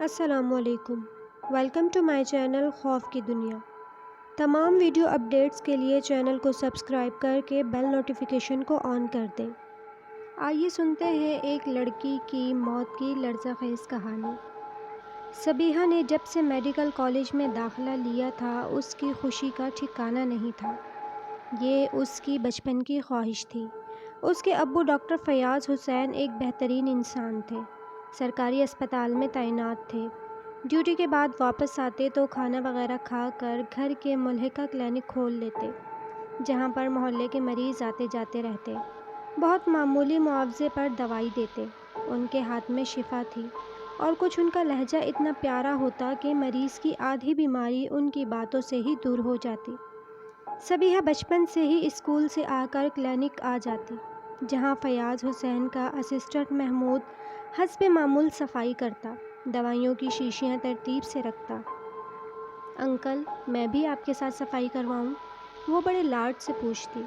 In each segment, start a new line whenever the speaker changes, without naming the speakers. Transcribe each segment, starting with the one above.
السلام علیکم۔ Welcome to my channel خوف کی دنیا۔ تمام ویڈیو اپڈیٹس کے لیے چینل کو سبسکرائب کر کے بیل نوٹیفیکیشن کو آن کر دیں۔ آئیے سنتے ہیں ایک لڑکی کی موت کی لرزہ خیز کہانی۔ سبیحہ نے جب سے میڈیکل کالج میں داخلہ لیا تھا اس کی خوشی کا ٹھکانہ نہیں تھا۔ یہ اس کی بچپن کی خواہش تھی۔ اس کے ابو ڈاکٹر فیاض حسین ایک بہترین انسان تھے۔ سرکاری اسپتال میں تعینات تھے۔ ڈیوٹی کے بعد واپس آتے تو کھانا وغیرہ کھا کر گھر کے ملحقہ کلینک کھول لیتے، جہاں پر محلے کے مریض آتے جاتے رہتے۔ بہت معمولی معاوضے پر دوائی دیتے۔ ان کے ہاتھ میں شفا تھی، اور کچھ ان کا لہجہ اتنا پیارا ہوتا کہ مریض کی آدھی بیماری ان کی باتوں سے ہی دور ہو جاتی۔ سبیحہ بچپن سے ہی اسکول سے آ کر کلینک آ جاتی، جہاں فیاض حسین کا اسسٹنٹ محمود حسب معمول صفائی کرتا، دوائیوں کی شیشیاں ترتیب سے رکھتا۔ انکل، میں بھی آپ کے ساتھ صفائی کرواؤں؟ وہ بڑے لاڈ سے پوچھتی۔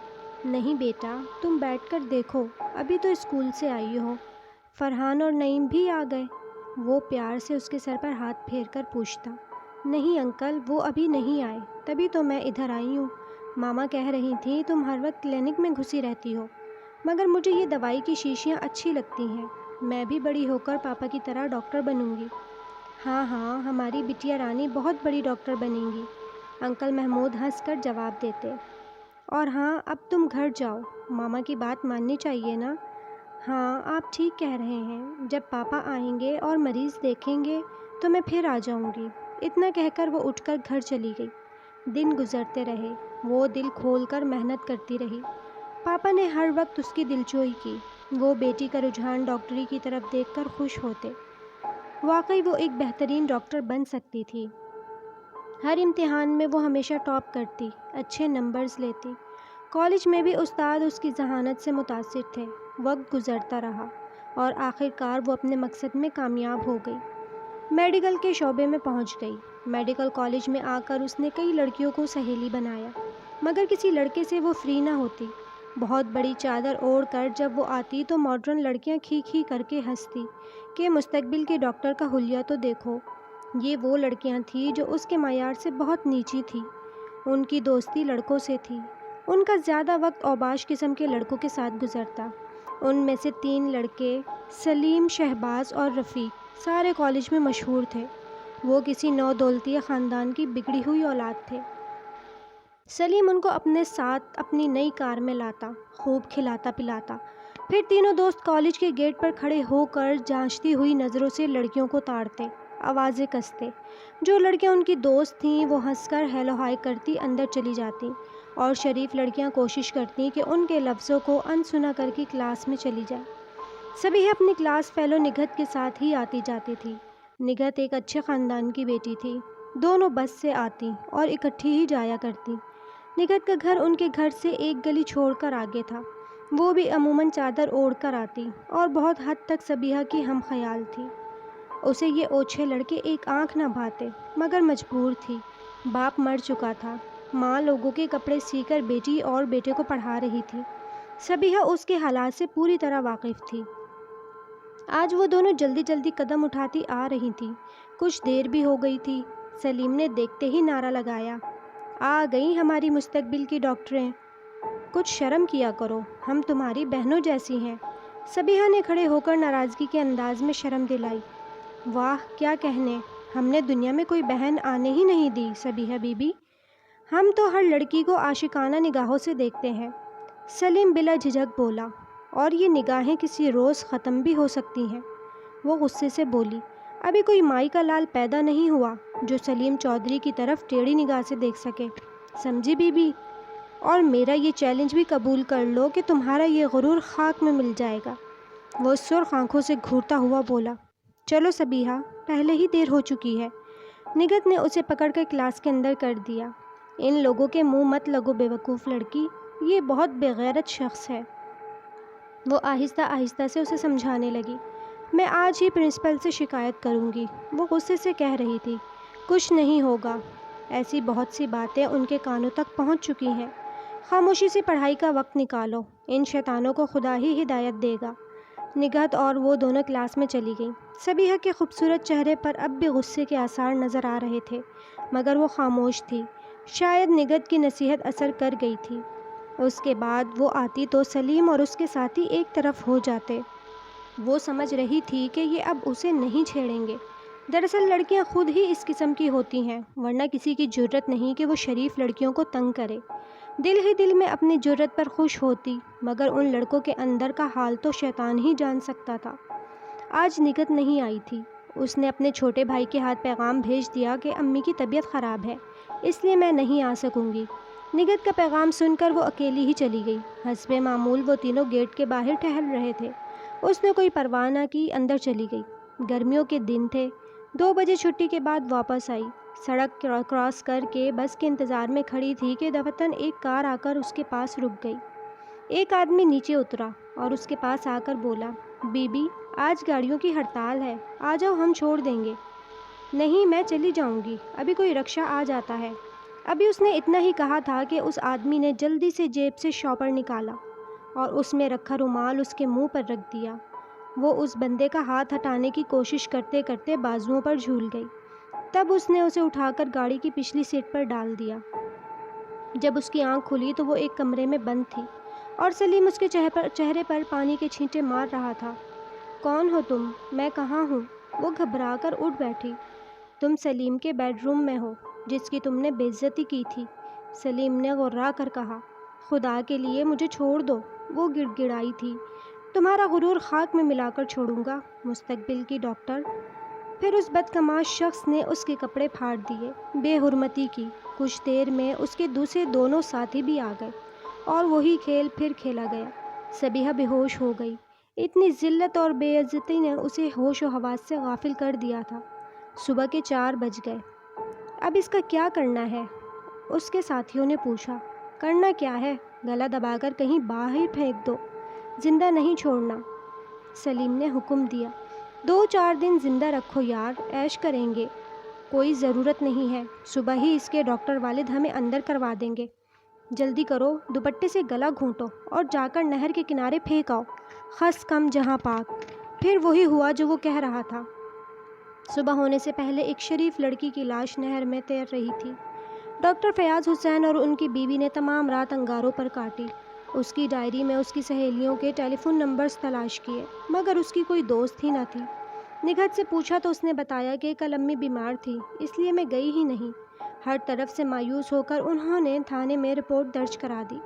نہیں بیٹا، تم بیٹھ کر دیکھو، ابھی تو اسکول سے آئی ہو۔ فرحان اور نعیم بھی آ گئے؟ وہ پیار سے اس کے سر پر ہاتھ پھیر کر پوچھتا۔ نہیں انکل، وہ ابھی نہیں آئے، تبھی تو میں ادھر آئی ہوں۔ ماما کہہ رہی تھیں تم ہر وقت کلینک میں گھسی رہتی ہو، مگر مجھے یہ دوائی کی شیشیاں اچھی لگتی ہیں۔ میں بھی بڑی ہو کر پاپا کی طرح ڈاکٹر بنوں گی۔ ہاں ہاں، ہماری بٹیا رانی بہت بڑی ڈاکٹر بنے گی، انکل محمود ہنس کر جواب دیتے۔ اور ہاں، اب تم گھر جاؤ، ماما کی بات ماننی چاہیے نا۔ ہاں، آپ ٹھیک کہہ رہے ہیں، جب پاپا آئیں گے اور مریض دیکھیں گے تو میں پھر آ جاؤں گی۔ اتنا کہہ کر وہ اٹھ کر گھر چلی گئی۔ دن گزرتے رہے، وہ دل کھول کر محنت کرتی رہی۔ پاپا نے ہر وقت اس کی دلجوئی کی۔ وہ بیٹی کا رجحان ڈاکٹری کی طرف دیکھ کر خوش ہوتے۔ واقعی وہ ایک بہترین ڈاکٹر بن سکتی تھی۔ ہر امتحان میں وہ ہمیشہ ٹاپ کرتی، اچھے نمبرز لیتی۔ کالج میں بھی استاد اس کی ذہانت سے متاثر تھے۔ وقت گزرتا رہا، اور آخر کار وہ اپنے مقصد میں کامیاب ہو گئی۔ میڈیکل کے شعبے میں پہنچ گئی۔ میڈیکل کالج میں آ کر اس نے کئی لڑکیوں کو سہیلی بنایا، مگر کسی لڑکے سے وہ فری نہ ہوتی۔ بہت بڑی چادر اوڑھ کر جب وہ آتی تو ماڈرن لڑکیاں کھی کھی کر کے ہنستی کہ مستقبل کے ڈاکٹر کا حلیہ تو دیکھو۔ یہ وہ لڑکیاں تھیں جو اس کے معیار سے بہت نیچی تھیں۔ ان کی دوستی لڑکوں سے تھی۔ ان کا زیادہ وقت اوباش قسم کے لڑکوں کے ساتھ گزرتا۔ ان میں سے 3 لڑکے، سلیم، شہباز اور رفیق، سارے کالج میں مشہور تھے۔ وہ کسی نو دولتیہ خاندان کی بگڑی ہوئی اولاد تھے۔ سلیم ان کو اپنے ساتھ اپنی نئی کار میں لاتا، خوب کھلاتا پلاتا۔ پھر تینوں دوست کالج کے گیٹ پر کھڑے ہو کر جانچتی ہوئی نظروں سے لڑکیوں کو تاڑتے، آوازیں کستے۔ جو لڑکیاں ان کی دوست تھیں وہ ہنس کر ہیلو ہائی کرتی اندر چلی جاتیں، اور شریف لڑکیاں کوشش کرتیں کہ ان کے لفظوں کو ان سنا کر کے کلاس میں چلی جائیں۔ سبھی اپنی کلاس فیلو نگہت کے ساتھ ہی آتی جاتی تھی۔ نگہت ایک اچھے خاندان کی بیٹی تھی۔ دونوں بس سے آتی اور اکٹھی ہی جایا کرتی۔ نگہت کا گھر ان کے گھر سے ایک گلی چھوڑ کر آگے تھا۔ وہ بھی عموماً چادر اوڑھ کر آتی، اور بہت حد تک سبیحہ کی ہم خیال تھی۔ اسے یہ اوچھے لڑکے ایک آنکھ نہ بھاتے، مگر مجبور تھی۔ باپ مر چکا تھا، ماں لوگوں کے کپڑے سی کر بیٹی اور بیٹے کو پڑھا رہی تھی۔ سبیحہ اس کے حالات سے پوری طرح واقف تھی۔ آج وہ دونوں جلدی جلدی قدم اٹھاتی آ رہی تھیں۔ کچھ دیر بھی ہو گئی تھی۔ سلیم نے دیکھتے ہی نعرہ لگایا، آ گئیں ہماری مستقبل کی ڈاکٹریں۔ کچھ شرم کیا کرو، ہم تمہاری بہنوں جیسی ہیں۔ سبیحہ نے کھڑے ہو کر ناراضگی کے انداز میں شرم دلائی۔ واہ، کیا کہنے، ہم نے دنیا میں کوئی بہن آنے ہی نہیں دی سبیحہ بی بی۔ ہم تو ہر لڑکی کو عاشقانہ نگاہوں سے دیکھتے ہیں۔ سلیم بلا جھجک بولا، اور یہ نگاہیں کسی روز ختم بھی ہو سکتی ہیں۔ وہ غصے سے بولی، ابھی کوئی مائی کا لال پیدا نہیں ہوا جو سلیم چودھری کی طرف ٹیڑھی نگاہ سے دیکھ سکے، سمجھی بی بی؟ اور میرا یہ چیلنج بھی قبول کر لو کہ تمہارا یہ غرور خاک میں مل جائے گا۔ وہ سرخ آنکھوں سے گھورتا ہوا بولا، چلو سبیحہ، پہلے ہی دیر ہو چکی ہے۔ نگہت نے اسے پکڑ کر کلاس کے اندر کر دیا۔ ان لوگوں کے منہ مت لگو بے وقوف لڑکی، یہ بہت بے غیرت شخص ہے۔ وہ آہستہ آہستہ سے اسے سمجھانے لگی، میں آج ہی پرنسپل سے شکایت کروں گی۔ وہ غصے سے کہہ رہی تھی، کچھ نہیں ہوگا، ایسی بہت سی باتیں ان کے کانوں تک پہنچ چکی ہیں۔ خاموشی سے پڑھائی کا وقت نکالو، ان شیطانوں کو خدا ہی ہدایت دے گا۔ نگہت اور وہ دونوں کلاس میں چلی گئیں۔ صبیحہ کے خوبصورت چہرے پر اب بھی غصے کے آثار نظر آ رہے تھے، مگر وہ خاموش تھی۔ شاید نگہت کی نصیحت اثر کر گئی تھی۔ اس کے بعد وہ آتی تو سلیم اور اس کے ساتھی ایک طرف ہو جاتے۔ وہ سمجھ رہی تھی کہ یہ اب اسے نہیں چھیڑیں گے۔ دراصل لڑکیاں خود ہی اس قسم کی ہوتی ہیں، ورنہ کسی کی جرأت نہیں کہ وہ شریف لڑکیوں کو تنگ کرے۔ دل ہی دل میں اپنی جرأت پر خوش ہوتی، مگر ان لڑکوں کے اندر کا حال تو شیطان ہی جان سکتا تھا۔ آج نگہت نہیں آئی تھی۔ اس نے اپنے چھوٹے بھائی کے ہاتھ پیغام بھیج دیا کہ امی کی طبیعت خراب ہے، اس لیے میں نہیں آ سکوں گی۔ نگہت کا پیغام سن کر وہ اکیلی ہی چلی گئی۔ حسب معمول وہ تینوں گیٹ کے باہر ٹہل رہے تھے۔ اس نے کوئی پرواہ نہ کی، اندر چلی گئی۔ گرمیوں کے دن تھے۔ 2 بجے چھٹی کے بعد واپس آئی۔ سڑک کراس کر کے بس کے انتظار میں کھڑی تھی کہ دفتن ایک کار آ کر اس کے پاس رک گئی۔ ایک آدمی نیچے اترا اور اس کے پاس آ کر بولا، بی بی آج گاڑیوں کی ہڑتال ہے، آ جاؤ ہم چھوڑ دیں گے۔ نہیں میں چلی جاؤں گی، ابھی کوئی رکشہ آ جاتا ہے۔ ابھی اس نے اتنا ہی کہا تھا کہ اس آدمی نے جلدی سے جیب سے شاپر نکالا اور اس میں رکھا رومال اس کے منہ پر رکھ دیا۔ وہ اس بندے کا ہاتھ ہٹانے کی کوشش کرتے کرتے بازوؤں پر جھول گئی۔ تب اس نے اسے اٹھا کر گاڑی کی پچھلی سیٹ پر ڈال دیا۔ جب اس کی آنکھ کھلی تو وہ ایک کمرے میں بند تھی اور سلیم اس کے چہرے پر پانی کے چھینٹے مار رہا تھا۔ کون ہو تم؟ میں کہاں ہوں؟ وہ گھبرا کر اٹھ بیٹھی۔ تم سلیم کے بیڈ روم میں ہو، جس کی تم نے بے عزتی کی تھی، سلیم نے غرا کر کہا۔ خدا کے لیے مجھے چھوڑ دو، وہ گڑ گڑائی تھی۔ تمہارا غرور خاک میں ملا کر چھوڑوں گا، مستقبل کی ڈاکٹر۔ پھر اس بدتمیز شخص نے اس کے کپڑے پھاڑ دیے، بے حرمتی کی۔ کچھ دیر میں اس کے دوسرے دونوں ساتھی بھی آ گئے اور وہی کھیل پھر کھیلا گیا۔ صبیحہ بے ہوش ہو گئی۔ اتنی ذلت اور بے عزتی نے اسے ہوش و حواس سے غافل کر دیا تھا۔ صبح کے 4 بج گئے۔ اب اس کا کیا کرنا ہے؟ اس کے ساتھیوں نے پوچھا۔ کرنا کیا ہے؟ گلا دبا کر کہیں باہر پھینک دو، زندہ نہیں چھوڑنا، سلیم نے حکم دیا۔ 2-4 دن زندہ رکھو یار، عیش کریں گے۔ کوئی ضرورت نہیں ہے، صبح ہی اس کے ڈاکٹر والد ہمیں اندر کروا دیں گے۔ جلدی کرو، دوپٹے سے گلا گھونٹو اور جا کر نہر کے کنارے پھینک آؤ، خس کم جہاں پاک۔ پھر وہی ہوا جو وہ کہہ رہا تھا۔ صبح ہونے سے پہلے ایک شریف لڑکی کی لاش نہر میں تیر رہی تھی۔ ڈاکٹر فیاض حسین اور ان کی بیوی نے تمام رات انگاروں پر کاٹی۔ اس کی ڈائری میں اس کی سہیلیوں کے ٹیلی فون نمبرز تلاش کیے، مگر اس کی کوئی دوست ہی نہ تھی۔ نگہت سے پوچھا تو اس نے بتایا کہ کل امی بیمار تھی، اس لیے میں گئی ہی نہیں۔ ہر طرف سے مایوس ہو کر انہوں نے تھانے میں رپورٹ درج کرا دی۔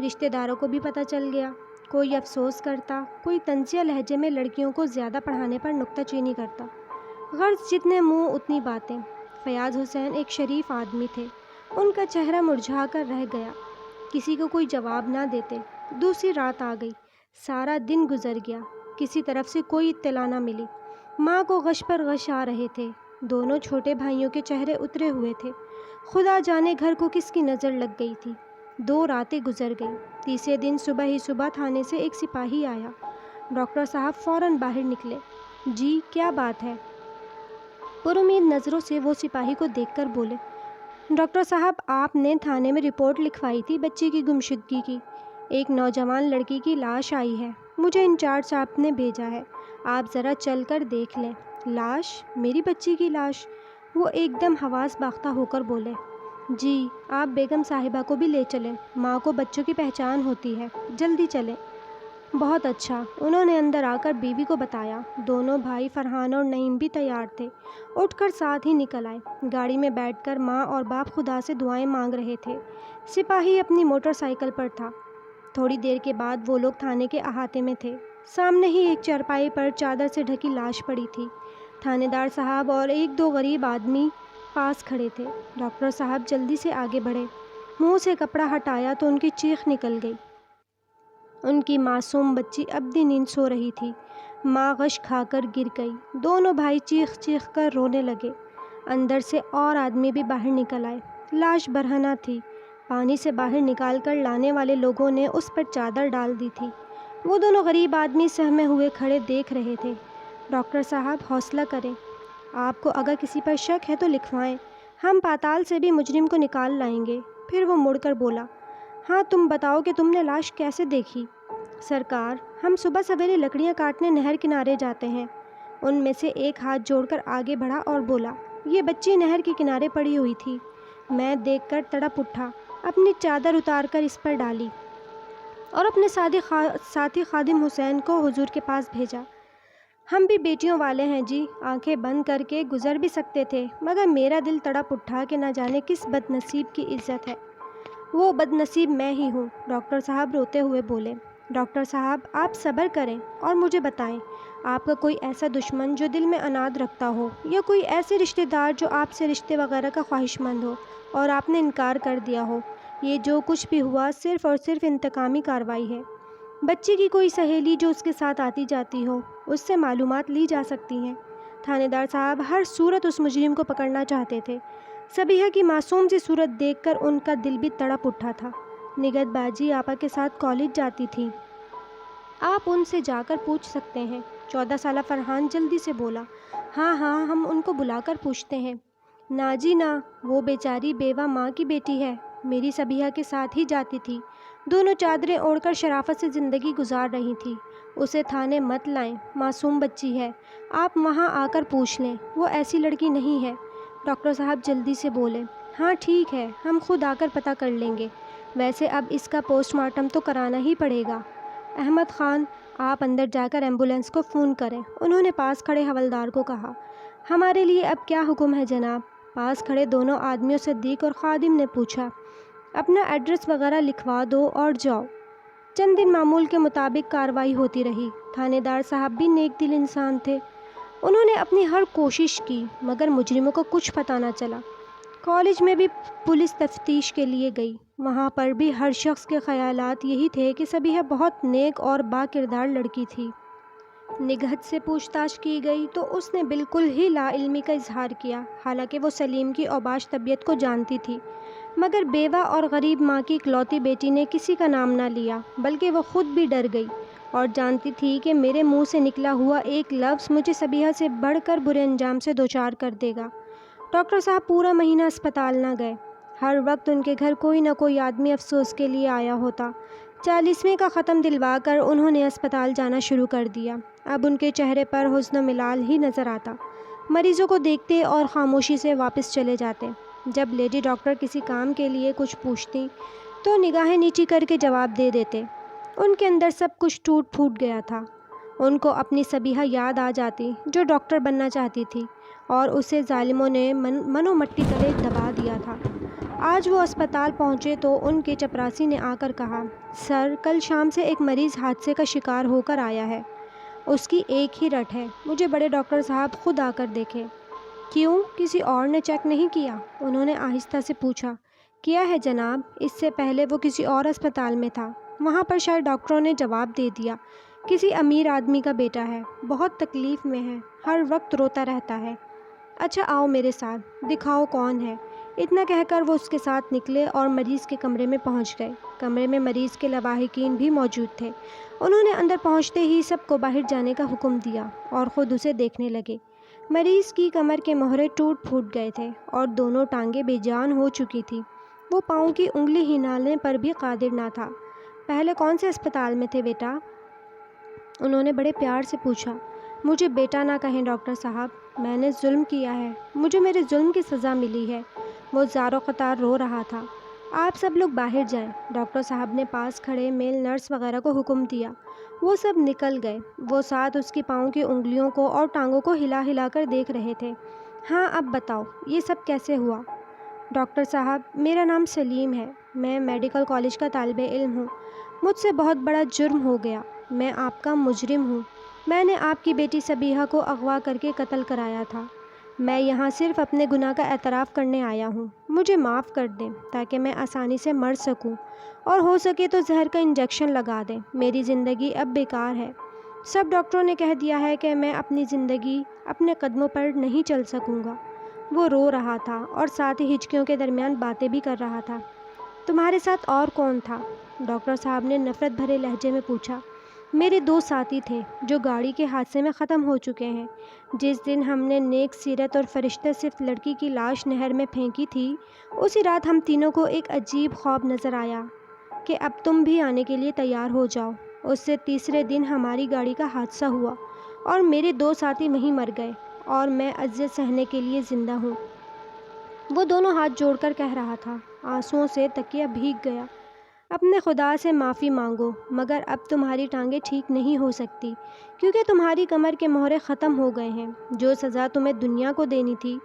رشتہ داروں کو بھی پتہ چل گیا۔ کوئی افسوس کرتا، کوئی طنزیہ لہجے میں لڑکیوں کو زیادہ پڑھانے پر نکتہ چینی کرتا۔ غرض جتنے منہ اتنی باتیں۔ فیاض حسین ایک شریف آدمی تھے۔ ان کا چہرہ مرجھا کر رہ گیا، کسی کو کوئی جواب نہ دیتے۔ دوسری رات آ گئی، سارا دن گزر گیا، کسی طرف سے کوئی اطلاع نہ ملی۔ ماں کو غش پر غش آ رہے تھے۔ دونوں چھوٹے بھائیوں کے چہرے اترے ہوئے تھے۔ خدا جانے گھر کو کس کی نظر لگ گئی تھی۔ 2 راتیں گزر گئیں۔ تیسرے دن صبح ہی صبح تھانے سے ایک سپاہی آیا۔ ڈاکٹر صاحب فوراً باہر نکلے۔ جی کیا بات ہے؟ پر امید نظروں سے وہ سپاہی کو دیکھ کر بولے، ڈاکٹر صاحب آپ نے تھانے میں رپورٹ لکھوائی تھی بچی کی گمشدگی کی۔ ایک نوجوان لڑکی کی لاش آئی ہے، مجھے انچارج صاحب نے بھیجا ہے، آپ ذرا چل کر دیکھ لیں۔ لاش؟ میری بچی کی لاش؟ وہ ایک دم حواس باختہ ہو کر بولے۔ جی آپ بیگم صاحبہ کو بھی لے چلیں، ماں کو بچوں کی پہچان ہوتی ہے، جلدی چلیں۔ بہت اچھا، انہوں نے اندر آ کر بیوی کو بتایا۔ دونوں بھائی فرحان اور نعیم بھی تیار تھے، اٹھ کر ساتھ ہی نکل آئے۔ گاڑی میں بیٹھ کر ماں اور باپ خدا سے دعائیں مانگ رہے تھے۔ سپاہی اپنی موٹر سائیکل پر تھا۔ تھوڑی دیر کے بعد وہ لوگ تھانے کے احاطے میں تھے۔ سامنے ہی ایک چارپائی پر چادر سے ڈھکی لاش پڑی تھی۔ تھانے دار صاحب اور 1-2 غریب آدمی پاس کھڑے تھے۔ ڈاکٹر صاحب جلدی سے آگے بڑھے، منہ سے کپڑا ہٹایا تو ان کی چیخ نکل گئی۔ ان کی معصوم بچی ابدی نیند سو رہی تھی۔ ماں غش کھا کر گر گئی۔ دونوں بھائی چیخ چیخ کر رونے لگے۔ اندر سے اور آدمی بھی باہر نکل آئے۔ لاش برہنہ تھی۔ پانی سے باہر نکال کر لانے والے لوگوں نے اس پر چادر ڈال دی تھی۔ وہ دونوں غریب آدمی سہمے ہوئے کھڑے دیکھ رہے تھے۔ ڈاکٹر صاحب حوصلہ کریں، آپ کو اگر کسی پر شک ہے تو لکھوائیں، ہم پاتال سے بھی مجرم کو نکال لائیں گے۔ پھر وہ مڑ کر بولا، ہاں تم بتاؤ کہ تم نے لاش کیسے دیکھی؟ سرکار، ہم صبح سویرے لکڑیاں کاٹنے نہر کنارے جاتے ہیں۔ ان میں سے ایک ہاتھ جوڑ کر آگے بڑھا اور بولا۔ یہ بچی نہر کے کنارے پڑی ہوئی تھی۔ میں دیکھ کر تڑپ اٹھا، اپنی چادر اتار کر اس پر ڈالی اور اپنے ساتھی خادم حسین کو حضور کے پاس بھیجا۔ ہم بھی بیٹیوں والے ہیں جی، آنکھیں بند کر کے گزر بھی سکتے تھے، مگر میرا دل تڑپ اٹھا کہ نہ جانے کس بد نصیب کی عزت ہے۔ وہ بد نصیب میں ہی ہوں، ڈاکٹر صاحب روتے ہوئے بولے۔ ڈاکٹر صاحب، آپ صبر کریں اور مجھے بتائیں، آپ کا کوئی ایسا دشمن جو دل میں اناد رکھتا ہو، یا کوئی ایسے رشتہ دار جو آپ سے رشتے وغیرہ کا خواہش مند ہو اور آپ نے انکار کر دیا ہو؟ یہ جو کچھ بھی ہوا صرف اور صرف انتقامی کارروائی ہے۔ بچی کی کوئی سہیلی جو اس کے ساتھ آتی جاتی ہو، اس سے معلومات لی جا سکتی ہیں۔ تھانے دار صاحب ہر صورت اس مجرم کو پکڑنا چاہتے تھے۔ صبیحہ کی معصوم سی صورت دیکھ کر ان کا دل بھی تڑپ اٹھا تھا۔ نگہت باجی آپا کے ساتھ کالج جاتی تھی، آپ ان سے جا کر پوچھ سکتے ہیں۔ 14 سالہ فرحان جلدی سے بولا۔ ہاں ہاں، ہم ان کو بلا کر پوچھتے ہیں۔ نا جی نا، وہ بیچاری بیوہ ماں کی بیٹی ہے، میری صبیحہ کے ساتھ ہی جاتی تھی، دونوں چادریں اوڑھ کر شرافت سے زندگی گزار رہی تھی۔ اسے تھانے مت لائیں، معصوم بچی ہے، آپ وہاں آ کر پوچھ لیں، وہ ایسی لڑکی نہیں ہے۔ ڈاکٹر صاحب جلدی سے بولے۔ ہاں ٹھیک ہے، ہم خود آ کر پتہ کر لیں گے، ویسے اب اس کا پوسٹ مارٹم تو کرانا ہی پڑے گا۔ احمد خان، آپ اندر جا کر ایمبولینس کو فون کریں، انہوں نے پاس کھڑے حوالدار کو کہا۔ ہمارے لیے اب کیا حکم ہے جناب؟ پاس کھڑے دونوں آدمیوں صدیق اور خادم نے پوچھا۔ اپنا ایڈریس وغیرہ لکھوا دو اور جاؤ۔ چند دن معمول کے مطابق کارروائی ہوتی رہی۔ تھانے دار صاحب بھی نیک دل انسان تھے، انہوں نے اپنی ہر کوشش کی، مگر مجرموں کو کچھ پتہ نہ چلا۔ کالج میں بھی پولیس تفتیش کے لیے گئی، وہاں پر بھی ہر شخص کے خیالات یہی تھے کہ صبیحہ بہت نیک اور با کردار لڑکی تھی۔ نگہت سے پوچھ تاچھ کی گئی تو اس نے بالکل ہی لا علمی کا اظہار کیا، حالانکہ وہ سلیم کی اوباش طبیعت کو جانتی تھی، مگر بیوہ اور غریب ماں کی اکلوتی بیٹی نے کسی کا نام نہ لیا، بلکہ وہ خود بھی ڈر گئی اور جانتی تھی کہ میرے منہ سے نکلا ہوا ایک لفظ مجھے صبیحہ سے بڑھ کر برے انجام سے دوچار کر دے گا۔ ڈاکٹر صاحب پورا مہینہ اسپتال نہ گئے، ہر وقت ان کے گھر کوئی نہ کوئی آدمی افسوس کے لیے آیا ہوتا۔ 40ویں کا ختم دلوا کر انہوں نے اسپتال جانا شروع کر دیا۔ اب ان کے چہرے پر حزن و ملال ہی نظر آتا، مریضوں کو دیکھتے اور خاموشی سے واپس چلے جاتے۔ جب لیڈی ڈاکٹر کسی کام کے لیے کچھ پوچھتی تو نگاہیں نیچی کر کے جواب دے دیتے۔ ان کے اندر سب کچھ ٹوٹ پھوٹ گیا تھا۔ ان کو اپنی صبیحہ یاد آ جاتی جو ڈاکٹر بننا چاہتی تھی، اور اسے ظالموں نے منو مٹی تلے دبا دیا تھا۔ آج وہ اسپتال پہنچے تو ان کے چپراسی نے آ کر کہا، سر، کل شام سے ایک مریض حادثے کا شکار ہو کر آیا ہے، اس کی ایک ہی رٹ ہے، مجھے بڑے ڈاکٹر صاحب خود آ کر دیکھے۔ کیوں، کسی اور نے چیک نہیں کیا؟ انہوں نے آہستہ سے پوچھا۔ کیا ہے جناب، اس سے پہلے وہ کسی اور اسپتال میں تھا، وہاں پر شاید ڈاکٹروں نے جواب دے دیا، کسی امیر آدمی کا بیٹا ہے، بہت تکلیف میں ہے، ہر وقت روتا رہتا ہے۔ اچھا آؤ میرے ساتھ، دکھاؤ کون ہے۔ اتنا کہہ کر وہ اس کے ساتھ نکلے اور مریض کے کمرے میں پہنچ گئے۔ کمرے میں مریض کے لواحقین بھی موجود تھے۔ انہوں نے اندر پہنچتے ہی سب کو باہر جانے کا حکم دیا اور خود اسے دیکھنے لگے۔ مریض کی کمر کے مہرے ٹوٹ پھوٹ گئے تھے اور دونوں ٹانگیں بے جان ہو چکی تھی، وہ پاؤں کی انگلی ہلانے پر بھی قادر نہ تھا۔ پہلے کون سے اسپتال میں تھے بیٹا؟ انہوں نے بڑے پیار سے پوچھا۔ مجھے بیٹا نہ کہیں ڈاکٹر صاحب، میں نے ظلم کیا ہے، مجھے میرے ظلم کی سزا ملی ہے۔ وہ زار و قطار رو رہا تھا۔ آپ سب لوگ باہر جائیں، ڈاکٹر صاحب نے پاس کھڑے میل نرس وغیرہ کو حکم دیا۔ وہ سب نکل گئے، وہ ساتھ اس کی پاؤں کی انگلیوں کو اور ٹانگوں کو ہلا ہلا کر دیکھ رہے تھے۔ ہاں اب بتاؤ، یہ سب کیسے ہوا؟ ڈاکٹر صاحب، میرا نام سلیم ہے، میں میڈیکل کالج کا طالب علم ہوں، مجھ سے بہت بڑا جرم ہو گیا، میں آپ کا مجرم ہوں، میں نے آپ کی بیٹی صبیحہ کو اغوا کر کے قتل کرایا تھا، میں یہاں صرف اپنے گناہ کا اعتراف کرنے آیا ہوں، مجھے معاف کر دیں تاکہ میں آسانی سے مر سکوں، اور ہو سکے تو زہر کا انجیکشن لگا دیں، میری زندگی اب بیکار ہے، سب ڈاکٹروں نے کہہ دیا ہے کہ میں اپنی زندگی اپنے قدموں پر نہیں چل سکوں گا۔ وہ رو رہا تھا اور ساتھ ہی ہچکیوں کے درمیان باتیں بھی کر رہا تھا۔ تمہارے ساتھ اور کون تھا؟ ڈاکٹر صاحب نے نفرت بھرے لہجے میں پوچھا۔ میرے 2 ساتھی تھے جو گاڑی کے حادثے میں ختم ہو چکے ہیں۔ جس دن ہم نے نیک سیرت اور فرشتہ صفت لڑکی کی لاش نہر میں پھینکی تھی، اسی رات ہم تینوں کو ایک عجیب خواب نظر آیا کہ اب تم بھی آنے کے لیے تیار ہو جاؤ اس سے تیسرے دن ہماری گاڑی کا حادثہ ہوا اور میرے 2 ساتھی وہیں مر گئے اور میں اذیت سہنے کے لیے زندہ ہوں۔ وہ دونوں ہاتھ جوڑ کر کہہ رہا تھا، آنسوؤں سے تکیہ بھیگ گیا۔ اپنے خدا سے معافی مانگو، مگر اب تمہاری ٹانگیں ٹھیک نہیں ہو سکتی کیونکہ تمہاری کمر کے مہرے ختم ہو گئے ہیں۔ جو سزا تمہیں دنیا کو دینی تھی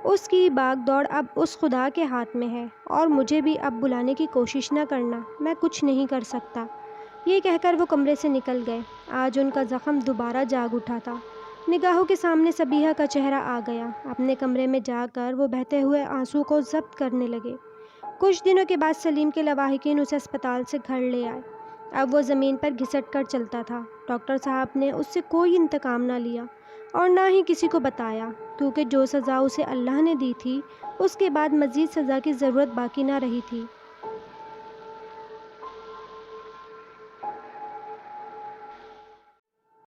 اس کی باغ دوڑ اب اس خدا کے ہاتھ میں ہے، اور مجھے بھی اب بلانے کی کوشش نہ کرنا، میں کچھ نہیں کر سکتا۔ یہ کہہ کر وہ کمرے سے نکل گئے۔ آج ان کا زخم دوبارہ جاگ اٹھا تھا۔ نگاہوں کے سامنے صبیحہ کا چہرہ آ گیا۔ اپنے کمرے میں جا کر وہ بہتے ہوئے آنسو کو ضبط کرنے لگے۔ کچھ دنوں کے بعد سلیم کے لواحقین اسے اسپتال سے گھر لے آئے۔ اب وہ زمین پر گھسٹ کر چلتا تھا۔ ڈاکٹر صاحب نے اس سے کوئی انتقام نہ لیا اور نہ ہی کسی کو بتایا، کیونکہ جو سزا اسے اللہ نے دی تھی اس کے بعد مزید سزا کی ضرورت باقی نہ رہی تھی۔